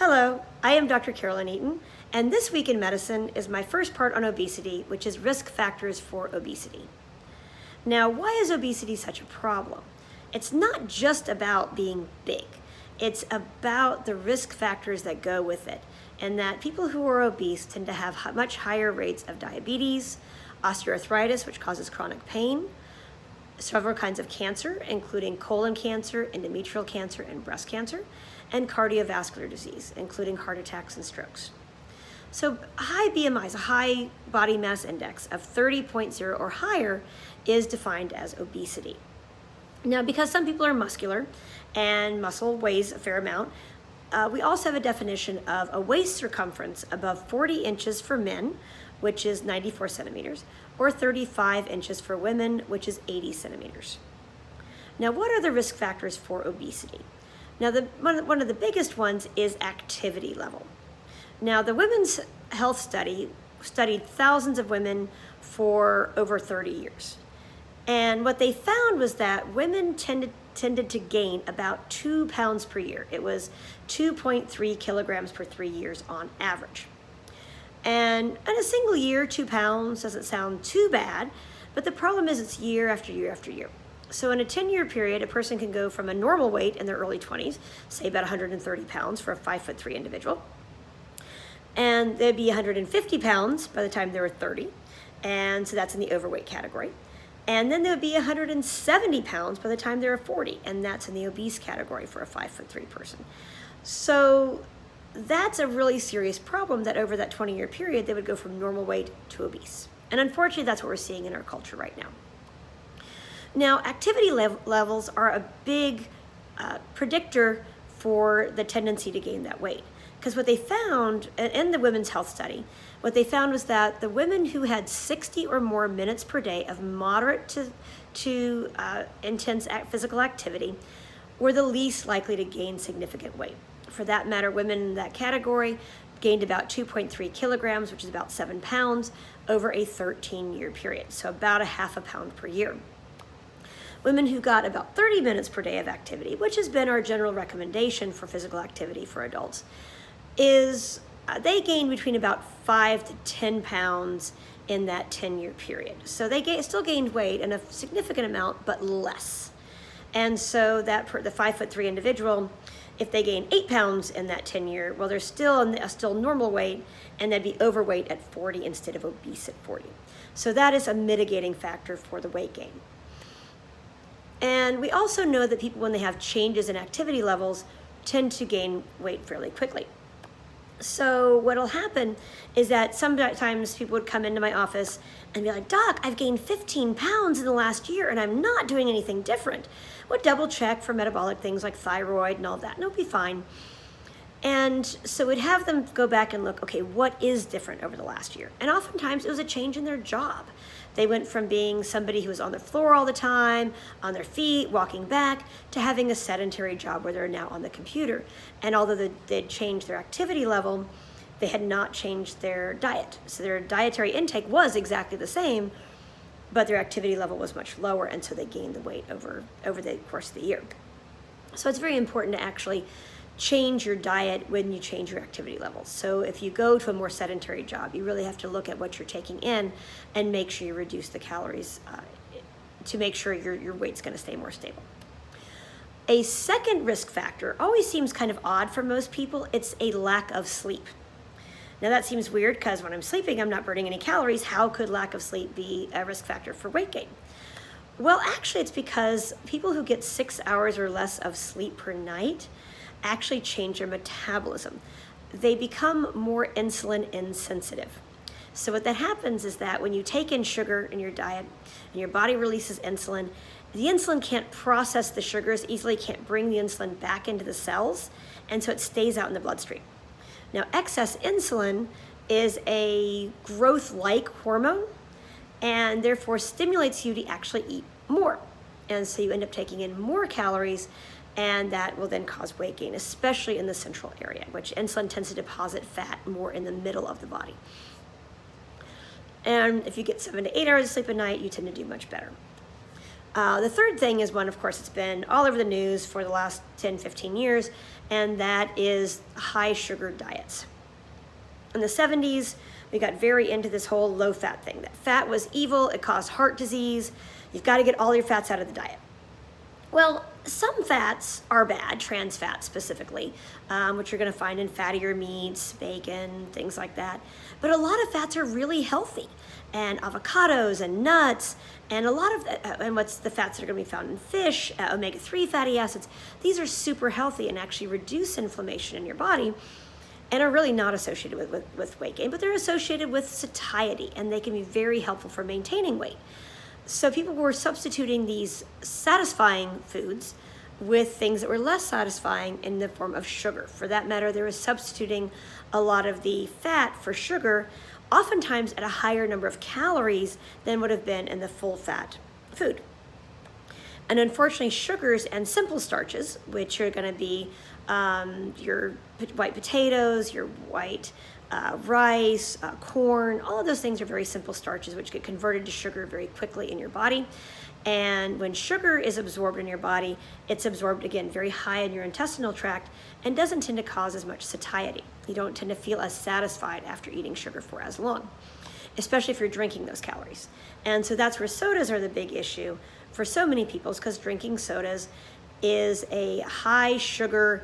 Hello, I am Dr. Carolyn Eaton, and this week in medicine is my first part on obesity, which is risk factors for obesity. Now, why is obesity such a problem? It's not just about being big. It's about the risk factors that go with it, and that people who are obese tend to have much higher rates of diabetes, osteoarthritis, which causes chronic pain, several kinds of cancer, including colon cancer, endometrial cancer, and breast cancer, and cardiovascular disease, including heart attacks and strokes. So high BMIs, a high body mass index of 30.0 or higher, is defined as obesity. Now, because some people are muscular and muscle weighs a fair amount, we also have a definition of a waist circumference above 40 inches for men, which is 94 centimeters, or 35 inches for women, which is 80 centimeters. Now, what are the risk factors for obesity? Now, one of the biggest ones is activity level. Now, the Women's Health Study studied thousands of women for over 30 years. And what they found was that women tended to gain about 2 pounds per year. It was 2.3 kilograms per 3 years on average. And in a single year, 2 pounds doesn't sound too bad, but the problem is it's year after year after year. So in a 10-year period, a person can go from a normal weight in their early 20s, say about 130 pounds for a 5'3" individual, and they'd be 150 pounds by the time they were 30, and so that's in the overweight category. And then they would be 170 pounds by the time they were 40, and that's in the obese category for a 5'3" person. So that's a really serious problem that over that 20-year period, they would go from normal weight to obese. And unfortunately, that's what we're seeing in our culture right now. Now, activity levels are a big predictor for the tendency to gain that weight. Because what they found in the Women's Health Study, what they found was that the women who had 60 or more minutes per day of moderate to intense physical activity were the least likely to gain significant weight. For that matter, women in that category gained about 2.3 kilograms, which is about 7 pounds, over a 13-year period, so about a half a pound per year. Women who got about 30 minutes per day of activity, which has been our general recommendation for physical activity for adults, is they gained between about 5 to 10 pounds in that 10-year period. So they still gained weight in a significant amount, but less. And so that the 5'3" individual, if they gain 8 pounds in that 10-year, well, they're still in a still normal weight, and they'd be overweight at 40 instead of obese at 40. So that is a mitigating factor for the weight gain. And we also know that people, when they have changes in activity levels, tend to gain weight fairly quickly. So what'll happen is that sometimes people would come into my office and be like, "Doc, I've gained 15 pounds in the last year and I'm not doing anything different." We'll double check for metabolic things like thyroid and all that, and it'll be fine. And so we'd have them go back and look, okay, what is different over the last year? And oftentimes it was a change in their job. They went from being somebody who was on the floor all the time, on their feet, walking back, to having a sedentary job where they're now on the computer. And although they'd changed their activity level, they had not changed their diet. So their dietary intake was exactly the same, but their activity level was much lower, and so they gained the weight over the course of the year. So it's very important to actually change your diet when you change your activity levels. So if you go to a more sedentary job, you really have to look at what you're taking in and make sure you reduce the calories to make sure your weight's going to stay more stable. A second risk factor always seems kind of odd for most people. It's a lack of sleep. Now that seems weird because when I'm sleeping, I'm not burning any calories. How could lack of sleep be a risk factor for weight gain? Well, actually, it's because people who get 6 hours or less of sleep per night actually change their metabolism. They become more insulin insensitive. So what that happens is that when you take in sugar in your diet and your body releases insulin, the insulin can't process the sugars easily, can't bring the insulin back into the cells, and so it stays out in the bloodstream. Now, excess insulin is a growth-like hormone and therefore stimulates you to actually eat more. And so you end up taking in more calories, and that will then cause weight gain, especially in the central area, which insulin tends to deposit fat more in the middle of the body. And if you get 7 to 8 hours of sleep a night, you tend to do much better. The third thing is one, of course, it's been all over the news for the last 10, 15 years, and that is high sugar diets. In the 70s, we got very into this whole low fat thing, that fat was evil, it caused heart disease, you've got to get all your fats out of the diet. Well, some fats are bad, trans fats specifically, which you're going to find in fattier meats, bacon, things like that. But a lot of fats are really healthy, and avocados and nuts, and a lot of and what's the fats that are going to be found in fish, omega-3 fatty acids. These are super healthy and actually reduce inflammation in your body, and are really not associated with weight gain, but they're associated with satiety, and they can be very helpful for maintaining weight. So people were substituting these satisfying foods with things that were less satisfying in the form of sugar. For that matter, they were substituting a lot of the fat for sugar, oftentimes at a higher number of calories than would have been in the full fat food. And unfortunately, sugars and simple starches, which are going to be your white potatoes, your white rice, corn, all of those things are very simple starches which get converted to sugar very quickly in your body. And when sugar is absorbed in your body, it's absorbed, again, very high in your intestinal tract and doesn't tend to cause as much satiety. You don't tend to feel as satisfied after eating sugar for as long, especially if you're drinking those calories. And so that's where sodas are the big issue for so many people, because drinking sodas is a high sugar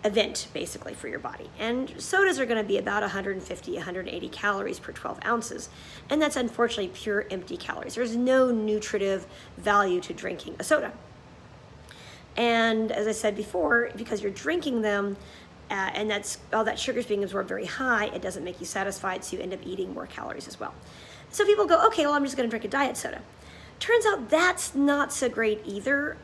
event basically for your body. And sodas are going to be about 150, 180 calories per 12 ounces. And that's unfortunately pure empty calories. There's no nutritive value to drinking a soda. And as I said before, because you're drinking them and that's all that sugar is being absorbed very high, it doesn't make you satisfied, so you end up eating more calories as well. So people go, okay, well, I'm just going to drink a diet soda. Turns out that's not so great either.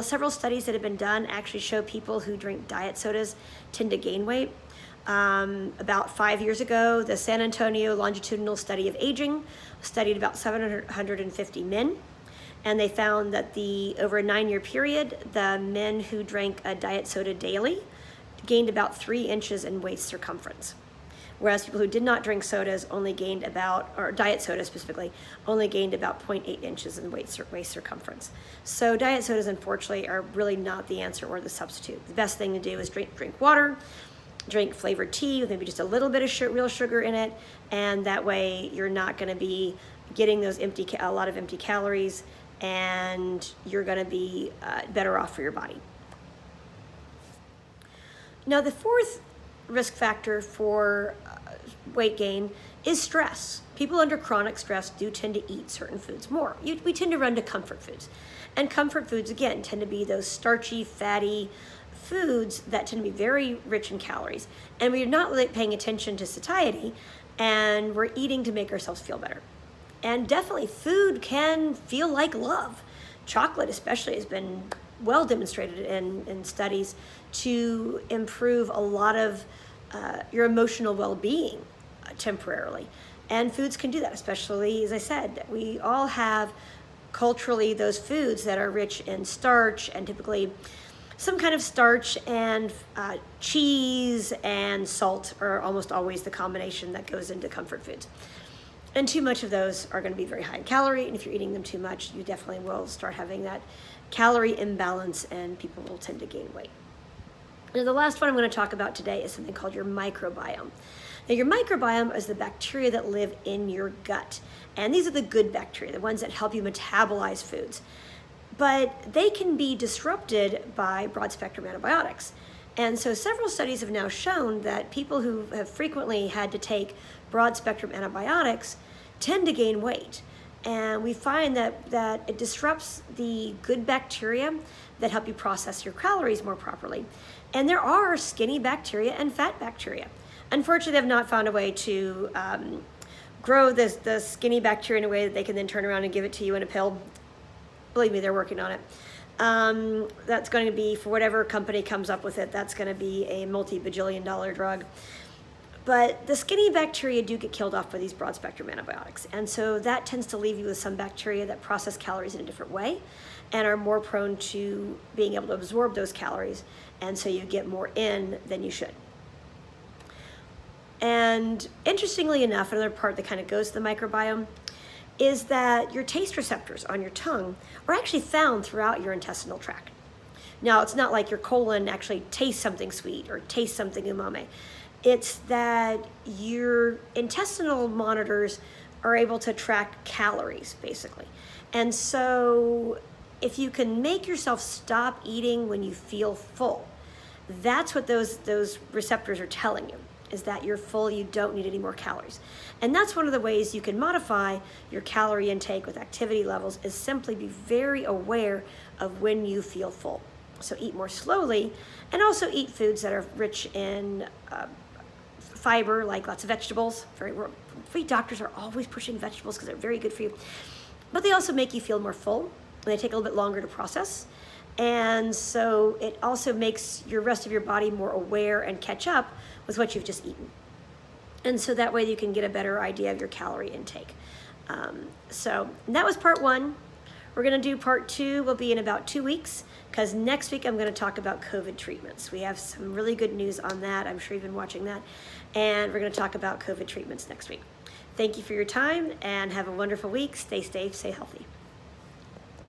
Several studies that have been done actually show people who drink diet sodas tend to gain weight. About 5 years ago, the San Antonio Longitudinal Study of Aging studied about 750 men, and they found that over a 9-year period, the men who drank a diet soda daily gained about 3 inches in waist circumference. Whereas people who did not drink sodas only gained or diet soda specifically, only gained about 0.8 inches in waist circumference. So diet sodas, unfortunately, are really not the answer or the substitute. The best thing to do is drink water, drink flavored tea with maybe just a little bit of real sugar in it, and that way you're not going to be getting those a lot of empty calories, and you're going to be better off for your body. Now, the fourth risk factor for weight gain is stress. People under chronic stress do tend to eat certain foods more. We tend to run to comfort foods. And comfort foods, again, tend to be those starchy, fatty foods that tend to be very rich in calories. And we're not really paying attention to satiety, and we're eating to make ourselves feel better. And definitely food can feel like love. Chocolate especially has been well demonstrated in studies to improve a lot of your emotional well-being temporarily. And foods can do that, especially, as I said, we all have culturally those foods that are rich in starch, and typically some kind of starch, and cheese and salt are almost always the combination that goes into comfort foods. And too much of those are going to be very high in calorie, and if you're eating them too much, you definitely will start having that calorie imbalance, and people will tend to gain weight. Now, the last one I'm going to talk about today is something called your microbiome. Now, your microbiome is the bacteria that live in your gut. And these are the good bacteria, the ones that help you metabolize foods. But they can be disrupted by broad-spectrum antibiotics. And so several studies have now shown that people who have frequently had to take broad-spectrum antibiotics tend to gain weight. And we find that it disrupts the good bacteria that help you process your calories more properly. And there are skinny bacteria and fat bacteria. Unfortunately, they have not found a way to grow the skinny bacteria in a way that they can then turn around and give it to you in a pill. Believe me, they're working on it. That's going to be, for whatever company comes up with it, that's going to be a multi-bajillion-dollar drug. But the skinny bacteria do get killed off by these broad-spectrum antibiotics. And so that tends to leave you with some bacteria that process calories in a different way and are more prone to being able to absorb those calories. And so you get more in than you should. And interestingly enough, another part that kind of goes to the microbiome is that your taste receptors on your tongue are actually found throughout your intestinal tract. Now, it's not like your colon actually tastes something sweet or tastes something umami. It's that your intestinal monitors are able to track calories, basically. And so if you can make yourself stop eating when you feel full, that's what those receptors are telling you, is that you're full, you don't need any more calories. And that's one of the ways you can modify your calorie intake with activity levels, is simply be very aware of when you feel full. So eat more slowly, and also eat foods that are rich in fiber, like lots of vegetables. Doctors are always pushing vegetables because they're very good for you. But they also make you feel more full, and they take a little bit longer to process. And so it also makes your rest of your body more aware and catch up with what you've just eaten. And so that way you can get a better idea of your calorie intake. So that was part 1. We're going to do part 2 will be in about 2 weeks, because next week I'm going to talk about COVID treatments. We have some really good news on that. I'm sure you've been watching that. And we're going to talk about COVID treatments next week. Thank you for your time, and have a wonderful week. Stay safe, stay healthy.